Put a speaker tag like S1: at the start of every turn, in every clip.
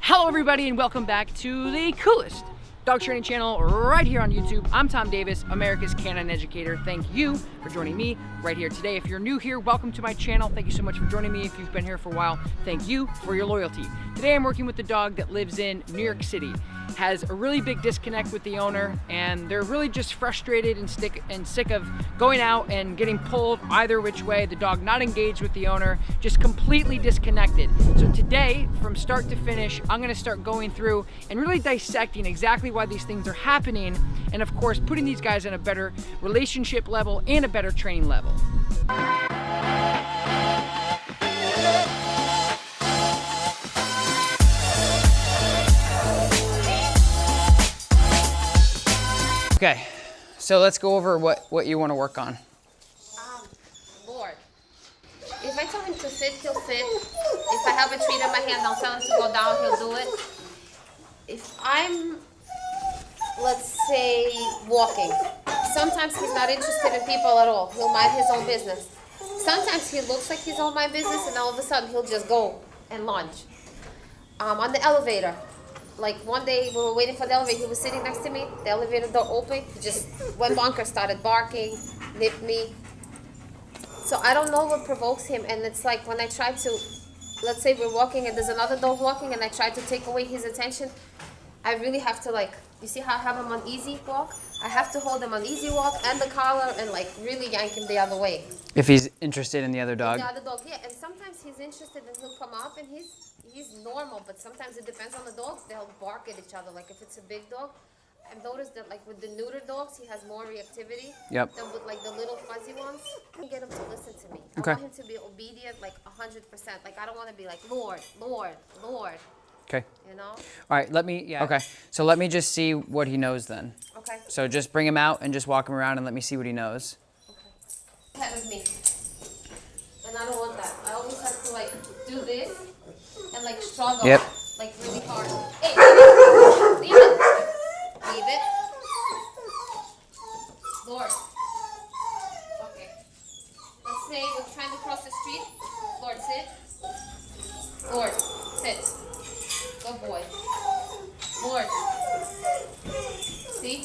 S1: Hello everybody and welcome back to the coolest dog training channel right here on YouTube. I'm Tom Davis, America's Canine Educator. Thank you for joining me right here today. If you're new here, welcome to my channel. Thank you so much for joining me. If you've been here for a while, thank you for your loyalty. Today I'm working with a dog that lives in New York City. Has a really big disconnect with the owner, and they're really just frustrated and sick of going out and getting pulled either which way. The dog not engaged with the owner, just completely disconnected. So today, from start to finish, I'm gonna start going through and really dissecting exactly why these things are happening, and of course, putting these guys on a better relationship level and a better training level. Okay, so let's go over what you want to work on.
S2: Lord. If I tell him to sit, he'll sit. If I have a treat in my hand, I'll tell him to go down, he'll do it. If I'm, let's say, walking, sometimes he's not interested in people at all. He'll mind his own business. Sometimes he looks like he's on my business, and all of a sudden he'll just go and lunge. On the elevator. Like one day we were waiting for the elevator, he was sitting next to me, the elevator door opened, he just went bonkers, started barking, nipped me. So I don't know what provokes him, and it's like when I try to, let's say we're walking and there's another dog walking and I try to take away his attention, I really have to, like, you see how I have him on easy walk? I have to hold him on easy walk and the collar and like really yank him the other way.
S1: If he's interested in the other dog?
S2: The other dog, yeah, and sometimes he's interested and he'll come up and he's normal, but sometimes it depends on the dog. They'll bark at each other. Like if it's a big dog, I've noticed that like with the neuter dogs, he has more reactivity than with like the little fuzzy ones. I get him to listen to me. I want him to be obedient like 100%. Like I don't want to be like, Lord, Lord, Lord.
S1: Okay.
S2: You know?
S1: All right, okay. So let me just see what he knows then.
S2: Okay.
S1: So just bring him out and just walk him around and let me see what he knows.
S2: Okay. Pet with me. And I don't want that. I always have to like do this and like struggle.
S1: Yep.
S2: Like really hard. Hey, leave it. Leave it. Lord. Okay. Let's say we're trying to cross the street. Lord, sit. Lord, sit. Good boy. Lord. See?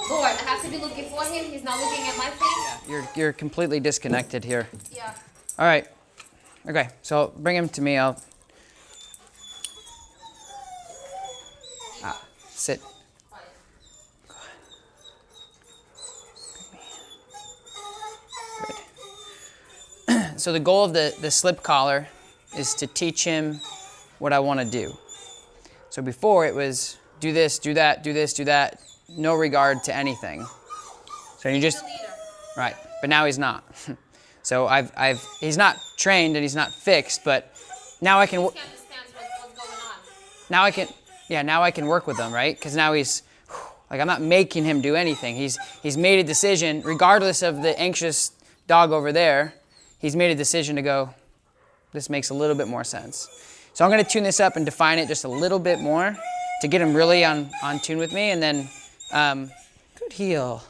S2: Lord, I have to be looking for him. He's not looking at my face.
S1: Yeah, you're completely disconnected here.
S2: Yeah.
S1: All right. Okay, so bring him to me. I'll sit. Good. So the goal of the slip collar is to teach him what I want to do. So before it was do this, do that, do this, do that, no regard to anything. So you just, right, but now he's not. So he's not trained and he's not fixed, but now I can,
S2: He understands what's going on.
S1: now I can work with him, right? Because now he's, like I'm not making him do anything. He's made a decision, regardless of the anxious dog over there, he's made a decision to go, this makes a little bit more sense. So I'm gonna tune this up and define it just a little bit more to get him really on tune with me, and then, good heel.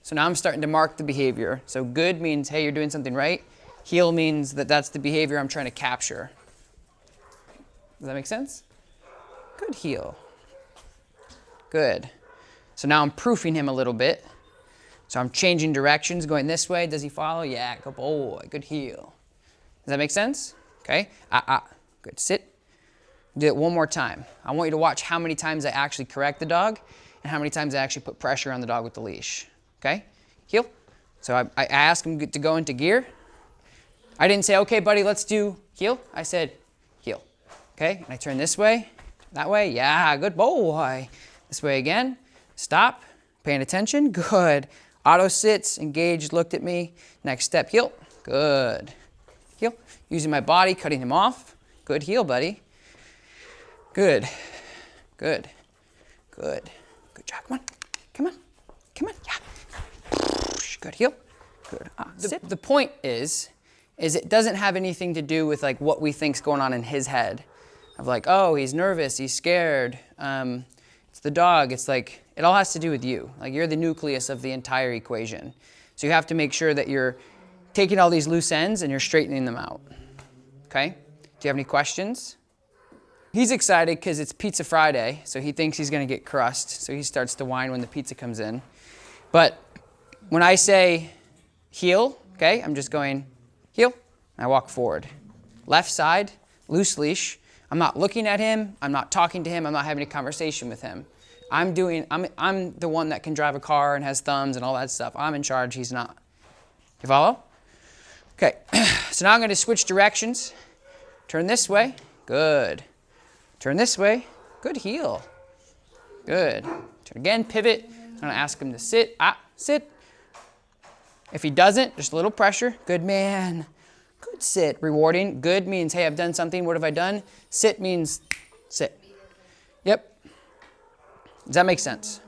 S1: So now I'm starting to mark the behavior. So good means, hey, you're doing something right. Heel means that that's the behavior I'm trying to capture. Does that make sense? Good heel. Good. So now I'm proofing him a little bit. So I'm changing directions, going this way. Does he follow? Yeah, good boy, good heel. Does that make sense? Okay, good, sit. Do it one more time. I want you to watch how many times I actually correct the dog and how many times I actually put pressure on the dog with the leash. Okay, heel. So I asked him to go into gear. I didn't say, okay, buddy, let's do heel. I said, heel. Okay, and I turn this way, that way. Yeah, good boy. This way again. Stop, paying attention. Good. Auto sits, engaged, looked at me. Next step, heel. Good. Heel. Using my body, cutting him off. Good heel, buddy. Good. Good. Good. Good job. Come on. Come on. Come on. Yeah. Good heel. Good. Sit. The point is it doesn't have anything to do with like what we think's going on in his head. Of like, oh, he's nervous, he's scared. It's the dog. It's like, it all has to do with you. Like you're the nucleus of the entire equation. So you have to make sure that you're taking all these loose ends and you're straightening them out. Okay? Do you have any questions? he's excited because it's Pizza Friday, so he thinks he's going to get crust, so he starts to whine when the pizza comes in. But when I say heel, okay, I'm just going heel, and I walk forward. Left side, loose leash. I'm not looking at him, I'm not talking to him, I'm not having a conversation with him. I'm the one that can drive a car and has thumbs and all that stuff. I'm in charge, he's not. You follow? Okay, so now I'm going to switch directions. Turn this way, good. Turn this way, good heel. Good. Turn again, pivot. I'm going to ask him to sit, sit. If he doesn't, just a little pressure, good man. Good sit, rewarding. Good means, hey, I've done something, what have I done? Sit means sit. Yep. Does that make sense?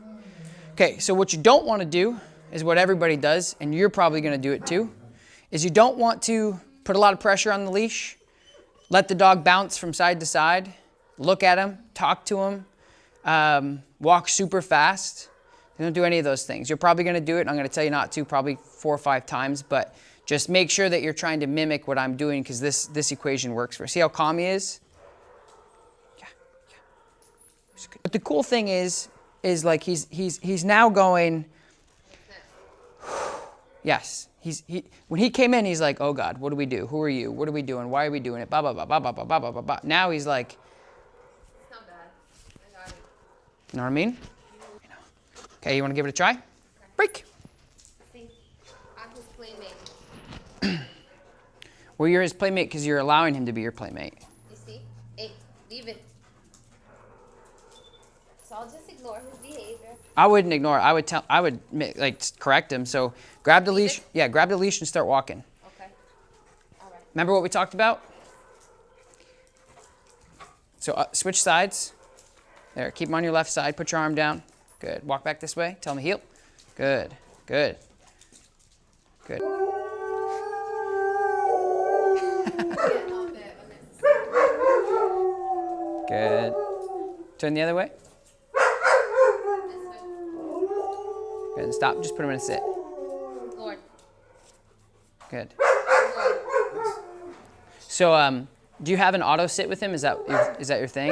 S1: Okay, so what you don't want to do is what everybody does, and you're probably going to do it too, is you don't want to put a lot of pressure on the leash, let the dog bounce from side to side, look at him, talk to him, walk super fast. You don't do any of those things. You're probably going to do it, and I'm going to tell you not to probably 4 or 5 times, but just make sure that you're trying to mimic what I'm doing because this equation works for. See how calm he is? Yeah. But the cool thing is like he's now going. Yes. When he came in, he's like, oh God, what do we do? Who are you? What are we doing? Why are we doing it? Blah blah blah blah blah blah blah blah blah. Now he's like.
S2: It's not bad. I got it.
S1: You know what I mean? Okay, you want to give it a try? Okay. Break.
S2: See, I'm his playmate.
S1: Well, you're his playmate because you're allowing him to be your playmate.
S2: You see? Hey, leave it. So I'll just ignore his behavior.
S1: I wouldn't ignore it. I would like correct him. So grab the leash. Yeah, grab the leash and start walking.
S2: Okay. All right.
S1: Remember what we talked about? So switch sides. There, keep him on your left side. Put your arm down. Good. Walk back this way. Tell him to heel. Good. Good. Good. Good. Turn the other way. Good. And stop. Just put him in a sit.
S2: Lord.
S1: Good. So, do you have an auto sit with him? Is that your thing?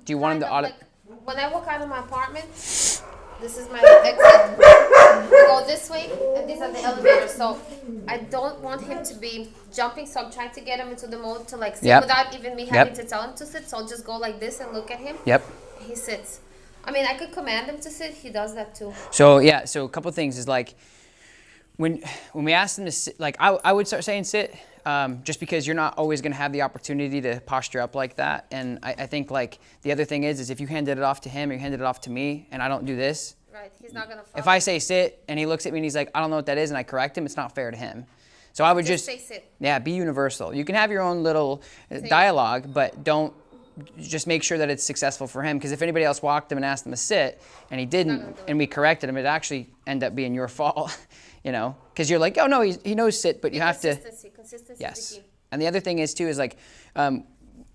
S1: Do you want him to auto?
S2: Like, when I walk out of my apartment, this is my exit. I go this way, and these are the elevators. So I don't want him to be jumping. So I'm trying to get him into the mode to like sit without even me having to tell him to sit. So I'll just go like this and look at him. Yep. He sits. I mean, I could command him to sit. He does that too.
S1: So yeah. So a couple of things is like when we ask him to sit, like I would start saying sit. Just because you're not always going to have the opportunity to posture up like that. And I think like the other thing is if you handed it off to him or you handed it off to me and I don't do this.
S2: Right, he's not going to follow.
S1: If I say sit and he looks at me and he's like, I don't know what that is, and I correct him, it's not fair to him. So I would just
S2: say sit.
S1: Yeah, be universal. You can have your own little dialogue, but don't just make sure that it's successful for him. Because if anybody else walked him and asked him to sit and he didn't and we corrected him, it'd actually end up being your fault. You know, because you're like, oh no, he knows sit, but you have to.
S2: Consistency.
S1: Yes.
S2: Is the key.
S1: And the other thing is too is like the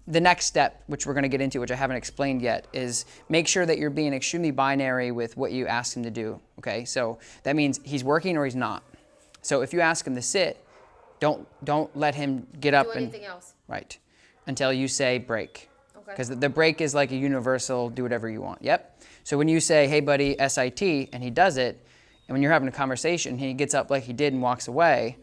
S1: next step, which we're going to get into, which I haven't explained yet, is make sure that you're being extremely binary with what you ask him to do. Okay, so that means he's working or he's not. So if you ask him to sit, don't let him get up
S2: do anything else.
S1: Right, until you say break.
S2: Okay.
S1: Because the break is like a universal, do whatever you want. Yep. So when you say, hey buddy, SIT, and he does it. And when you're having a conversation, he gets up like he did and walks away.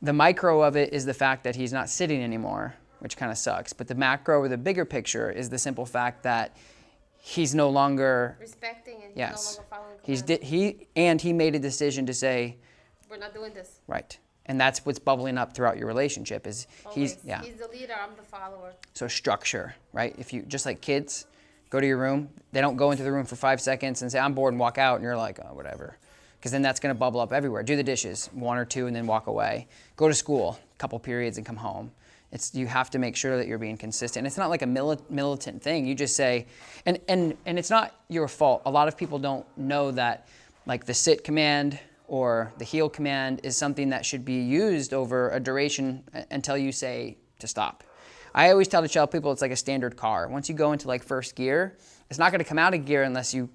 S1: The micro of it is the fact that he's not sitting anymore, which kind of sucks. But the macro or the bigger picture is the simple fact that he's no longer
S2: respecting and
S1: yes.
S2: no longer following
S1: commands. He made a decision to say,
S2: we're not doing this.
S1: Right. And that's what's bubbling up throughout your relationship is
S2: Always.
S1: He's
S2: the leader, I'm the follower.
S1: So structure, right? If you just like kids, go to your room. They don't go into the room for 5 seconds and say, I'm bored and walk out and you're like, oh, whatever. Because then that's going to bubble up everywhere. Do the dishes, 1 or 2, and then walk away. Go to school, a couple periods, and come home. You have to make sure that you're being consistent. It's not like a militant thing. You just say, and it's not your fault. A lot of people don't know that, like the sit command or the heel command is something that should be used over a duration until you say to stop. I always tell people it's like a standard car. Once you go into like first gear, it's not going to come out of gear unless you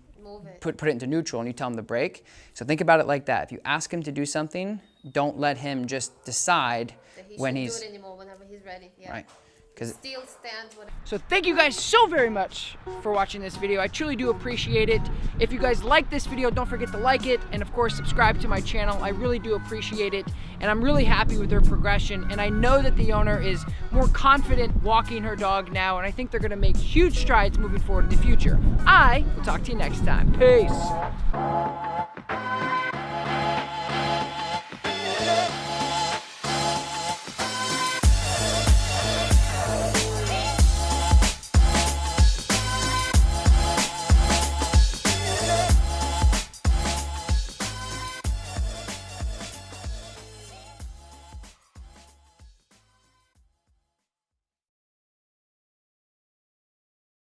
S1: put it into neutral and you tell him to brake. So think about it like that. If you ask him to do something, don't let him just decide
S2: that he
S1: when
S2: shouldn't
S1: he's
S2: do it anymore whenever he's ready. Yeah.
S1: right.
S2: still stand with.
S1: So thank you guys so very much for watching this video. I truly do appreciate it. If you guys like this video, don't forget to like it, and of course subscribe to my channel. I really do appreciate it, and I'm really happy with their progression, and I know that the owner is more confident walking her dog now, and I think they're gonna make huge strides moving forward in the future. I will talk to you next time. Peace.